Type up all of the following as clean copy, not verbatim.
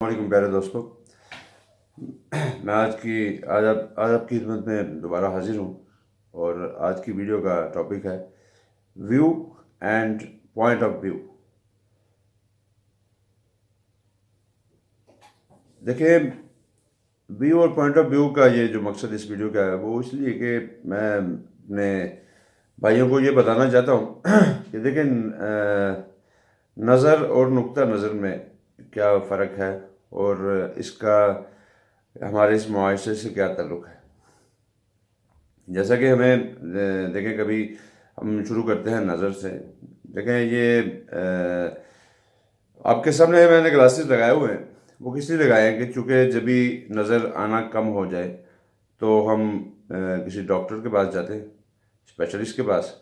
वालेकुम प्यारे दोस्तों। मैं आज आपकी खिदमत में दोबारा हाजिर हूँ और आज की वीडियो का टॉपिक है view and point of view. देखिए, व्यू और पॉइंट ऑफ व्यू का ये जो मकसद इस वीडियो का है वो इसलिए कि मैं अपने भाइयों को ये बताना चाहता हूँ कि देखें, नज़र और नुक्ता नज़र में क्या फ़र्क है और इसका हमारे इस मुआशरे से क्या ताल्लुक़ है। जैसा कि हमें देखें, कभी हम शुरू करते हैं नज़र से। देखें, ये आपके सामने मैंने ग्लासेस लगाए हुए हैं। वो किस लिए लगाए हैं कि चूँकि जब भी नज़र आना कम हो जाए तो हम किसी डॉक्टर के पास जाते हैं, स्पेशलिस्ट के पास।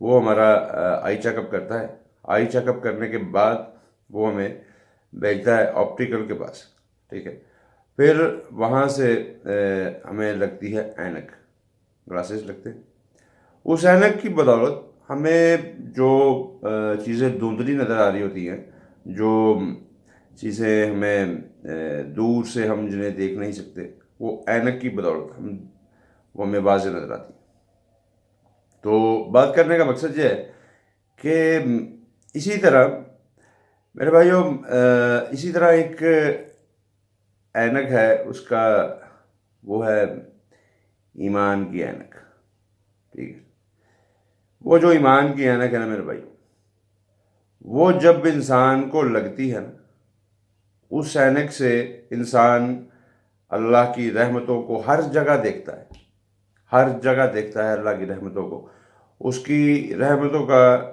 वो हमारा आई चेकअप करता है। आई चेकअप करने के बाद वो हमें भेजता है ऑप्टिकल के पास, ठीक है। फिर वहाँ से हमें लगती है ऐनक, ग्लासेस लगते हैं। उस ऐनक की बदौलत हमें जो चीज़ें धुंधली नज़र आ रही होती हैं, जो चीज़ें हमें दूर से हम जिन्हें देख नहीं सकते, वो ऐनक की बदौलत वो हमें वाज़ेह नज़र आती है। तो बात करने का मकसद ये है कि इसी तरह मेरे भाइयों, इसी तरह एक ऐनक है, उसका वो है ईमान की ऐनक, ठीक है। वो जो ईमान की ऐनक है ना मेरे भाई, वो जब इंसान को लगती है ना, उस ऐनक से इंसान अल्लाह की रहमतों को हर जगह देखता है, हर जगह देखता है अल्लाह की रहमतों को। उसकी रहमतों का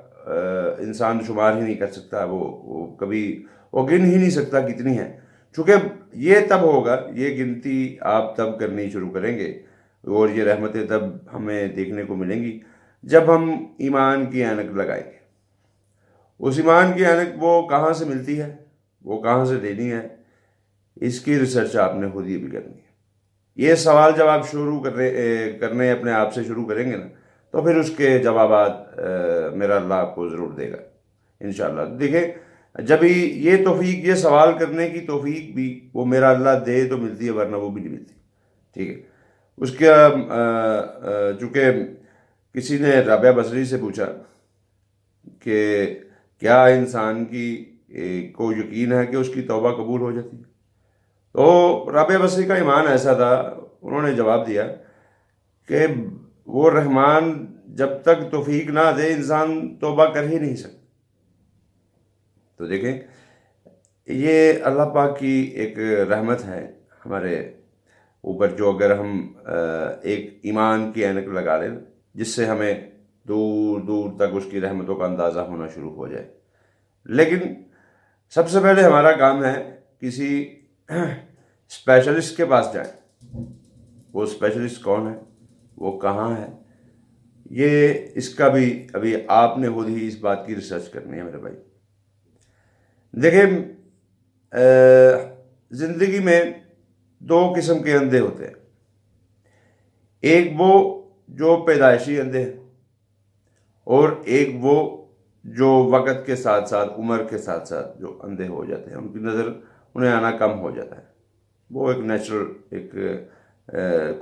इंसान शुमार ही नहीं कर सकता, वो कभी वो गिन ही नहीं सकता कितनी है। चूँकि ये तब होगा, ये गिनती आप तब करनी शुरू करेंगे और ये रहमतें तब हमें देखने को मिलेंगी जब हम ईमान की ऐनक लगाएंगे। उस ईमान की ऐनक वो कहाँ से मिलती है, वो कहाँ से लेनी है, इसकी रिसर्च आपने खुद ही भी करनी है। ये सवाल जब आप करने अपने आप से शुरू करेंगे ना, तो फिर उसके जवाबात मेरा अल्लाह आपको ज़रूर देगा इंशाअल्लाह। देखिए, जब भी ये तौफीक, ये सवाल करने की तौफीक भी वो मेरा अल्लाह दे तो मिलती है, वरना वो भी नहीं मिलती, ठीक है। उसका चूँकि किसी ने राबिया बसरी से पूछा कि क्या इंसान को यकीन है कि उसकी तौबा कबूल हो जाती है, तो राबिया बसरी का ईमान ऐसा था, उन्होंने जवाब दिया कि वो रहमान जब तक तौफीक ना दे इंसान तौबा कर ही नहीं सकता। तो देखें, ये अल्लाह पाक की एक रहमत है हमारे ऊपर, जो अगर हम एक ईमान की ऐनक लगा लें, जिससे हमें दूर दूर तक उसकी रहमतों का अंदाज़ा होना शुरू हो जाए। लेकिन सबसे पहले हमारा काम है किसी स्पेशलिस्ट के पास जाएं। वो स्पेशलिस्ट कौन है, वो कहाँ है, ये इसका भी अभी आपने खुद ही इस बात की रिसर्च करनी है मेरे भाई। देखिए, ज़िंदगी में दो किस्म के अंधे होते हैं। एक वो जो पैदाइशी अंधे हैं और एक वो जो वक़्त के साथ साथ, उम्र के साथ साथ जो अंधे हो जाते हैं, उनकी नज़र उन्हें आना कम हो जाता है। वो एक नेचुरल, एक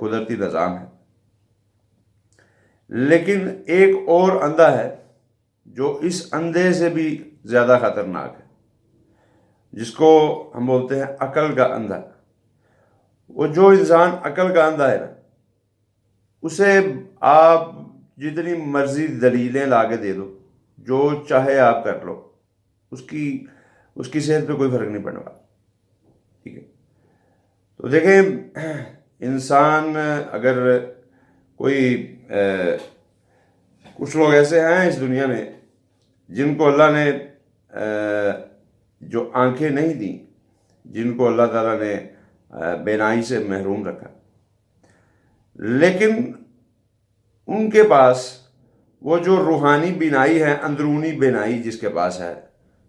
कुदरती निज़ाम है। लेकिन एक और अंधा है जो इस अंधे से भी ज़्यादा ख़तरनाक है, जिसको हम बोलते हैं अकल का अंधा। वो जो इंसान अकल का अंधा है ना, उसे आप जितनी मर्जी दलीलें ला के दे दो, जो चाहे आप कर लो, उसकी सेहत पे कोई फ़र्क नहीं पड़ने वाला, ठीक है। तो देखें, इंसान अगर कोई कुछ लोग ऐसे हैं इस दुनिया में जिनको अल्लाह ने जो आंखें नहीं दी, जिनको अल्लाह ताला ने बेनाई से महरूम रखा, लेकिन उनके पास वो जो रूहानी बीनाई है, अंदरूनी बीनाई जिसके पास है,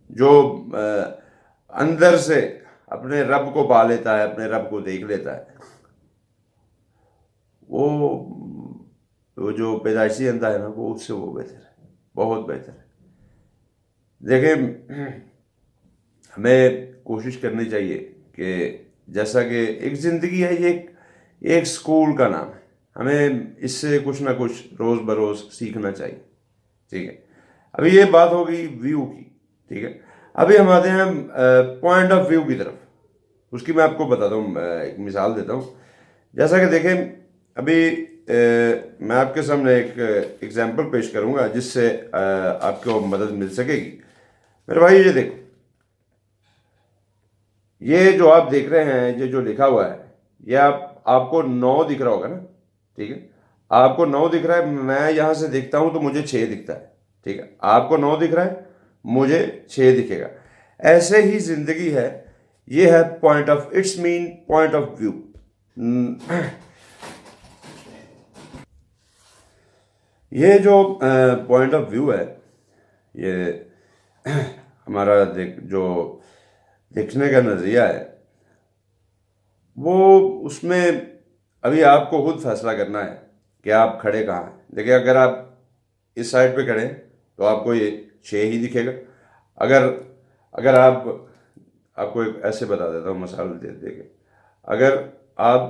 जो अंदर से अपने रब को पा लेता है, अपने रब को देख लेता है, वो जो पैदाइशी अंधा है ना, वो उससे वो बेहतर है, बहुत बेहतर है। देखें, हमें कोशिश करनी चाहिए کہ جیسا کہ ایک زندگی ہے، یہ ایک اسکول کا نام ہے، ہمیں اس سے کچھ نہ کچھ روز بروز سیکھنا چاہیے. ٹھیک ہے، ابھی یہ بات ہو گئی ویو کی. ٹھیک ہے، ابھی ہم آتے ہیں پوائنٹ آف ویو کی طرف. اس کی میں آپ کو بتاتا ہوں، ایک مثال دیتا ہوں. جیسا کہ دیکھیں، ابھی میں آپ کے سامنے ایک ایگزامپل پیش کروں گا جس سے آپ کو مدد مل سکے گی. میرے بھائی یہ دیکھو، یہ جو آپ دیکھ رہے ہیں، یہ جو لکھا ہوا ہے، یہ آپ کو 9 دکھ رہا ہوگا نا. ٹھیک ہے، آپ کو 9 دکھ رہا ہے، میں یہاں سے دیکھتا ہوں تو مجھے 6 دکھتا ہے. ٹھیک ہے، آپ کو 9 دکھ رہا ہے، مجھے 6 دکھے گا. ایسے ہی زندگی ہے، یہ ہے point of its main point of view. یہ جو پوائنٹ آف ویو ہے، یہ ہمارا جو دیکھنے کا نظریہ ہے، وہ اس میں ابھی آپ کو خود فیصلہ کرنا ہے کہ آپ کھڑے کہاں ہیں. دیکھیں، اگر آپ اس سائڈ پہ کھڑے ہیں تو آپ کو یہ 6 ہی دکھے گا. اگر آپ کو ایک ایسے بتا دیتا ہوں مثال دے کے، اگر آپ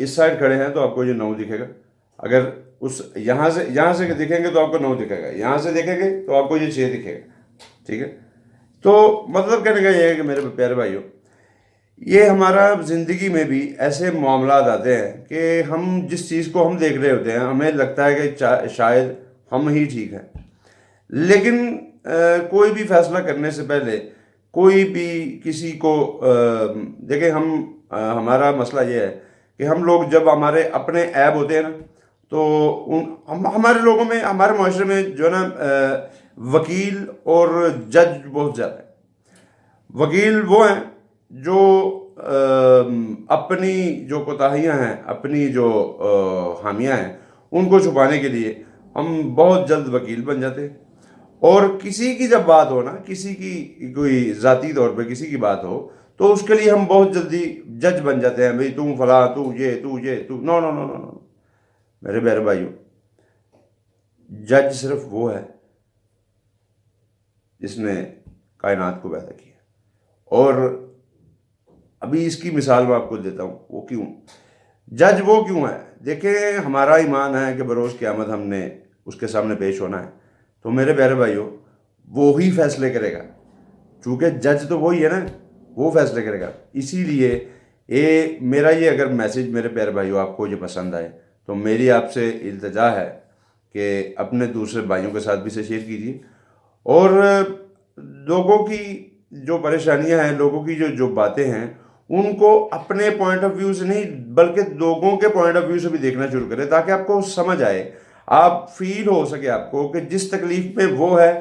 اس سائڈ کھڑے ہیں تو آپ کو یہ 9 دکھے گا. اگر یہاں سے دکھیں گے تو آپ کو 9 دکھے گا، یہاں سے دیکھیں گے تو آپ کو یہ 6 دکھے گا. ٹھیک ہے، تو مطلب کہنے کا یہ ہے کہ میرے پیارے بھائیوں، یہ ہمارا زندگی میں بھی ایسے معاملات آتے ہیں کہ ہم جس چیز کو ہم دیکھ رہے ہوتے ہیں، ہمیں لگتا ہے کہ شاید ہم ہی ٹھیک ہیں. لیکن کوئی بھی فیصلہ کرنے سے پہلے کوئی بھی کسی کو دیکھیں، ہمارا مسئلہ یہ ہے کہ ہم لوگ جب ہمارے اپنے عیب ہوتے ہیں نا، تو ہمارے لوگوں میں، ہمارے معاشرے میں جو ہے نا، وکیل اور جج بہت زیادہ ہے. وکیل وہ ہیں جو اپنی جو کوتاہیاں ہیں، اپنی جو خامیاں ہیں، ان کو چھپانے کے لیے ہم بہت جلد وکیل بن جاتے ہیں. اور کسی کی جب بات ہو نا، کسی کی کوئی ذاتی طور پہ کسی کی بات ہو، تو اس کے لیے ہم بہت جلدی جج بن جاتے ہیں. بھئی تم فلاں، تو یہ نو نو نو نو نو. میرے پیارے بھائیوں، جج صرف وہ ہے جس نے کائنات کو پیدا کیا. اور ابھی اس کی مثال میں آپ کو دیتا ہوں، وہ کیوں جج وہ کیوں ہے. دیکھیں، ہمارا ایمان ہے کہ بروز قیامت ہم نے اس کے سامنے پیش ہونا ہے. تو میرے پیارے بھائیوں، وہی فیصلے کرے گا، چونکہ جج تو وہی ہے نا، وہ فیصلے کرے گا. اسی لیے میرا یہ اگر میسج میرے پیارے بھائیوں آپ کو یہ پسند آئے تو میری آپ سے التجا ہے کہ اپنے دوسرے بھائیوں کے ساتھ بھی اسے شیئر کیجیے. اور لوگوں کی جو پریشانیاں ہیں، لوگوں کی جو باتیں ہیں، ان کو اپنے پوائنٹ آف ویو سے نہیں بلکہ لوگوں کے پوائنٹ آف ویو سے بھی دیکھنا شروع کریں، تاکہ آپ کو سمجھ آئے، آپ فیل ہو سکے آپ کو کہ جس تکلیف میں وہ ہے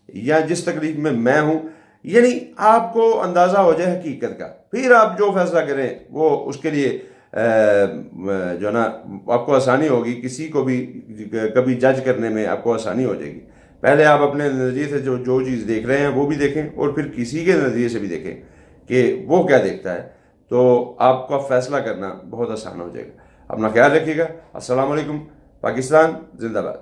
یا جس تکلیف میں میں ہوں، یعنی آپ کو اندازہ ہو جائے حقیقت کا. پھر آپ جو فیصلہ کریں وہ اس کے لیے جو ہے نا، آپ کو آسانی ہوگی. کسی کو بھی کبھی جج کرنے میں آپ کو آسانی ہو جائے گی. پہلے آپ اپنے نظریے سے جو چیز دیکھ رہے ہیں وہ بھی دیکھیں، اور پھر کسی کے نظریے سے بھی دیکھیں کہ وہ کیا دیکھتا ہے. تو آپ کا فیصلہ کرنا بہت آسان ہو جائے گا. اپنا خیال رکھیے گا. السلام علیکم. پاکستان زندہ باد.